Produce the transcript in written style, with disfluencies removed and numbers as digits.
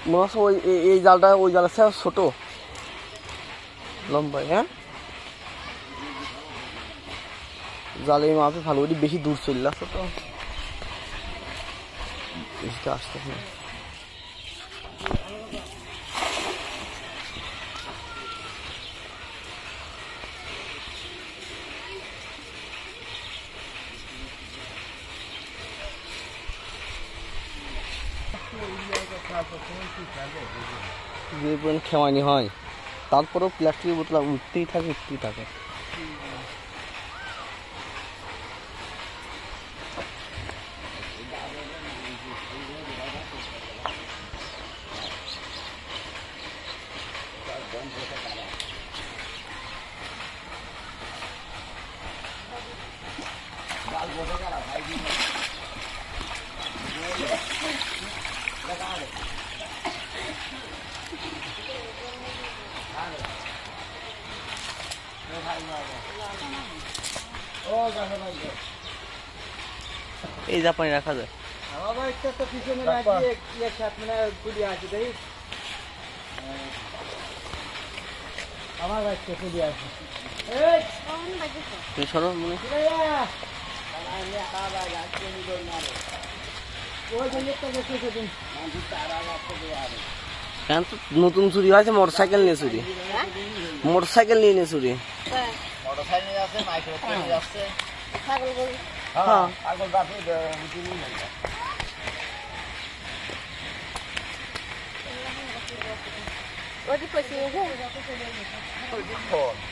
মনে হচ্ছে ওই এই জালটা ওই জালের চেয়ে ছোট লম্বাই। হ্যাঁ, জালে মাপে ভালো করে বেশি দূর চলে আসছে তো বেশিটা আসতে না। যে পরিমাণ খেমানি হয় তারপরেও প্লাস্টিকের বোতল উঠতেই থাকে। এই জাপানি রাখা যায় আমার নতুন চুরি হয়েছে মোটরসাইকেল নিয়ে চুরি Hoje foi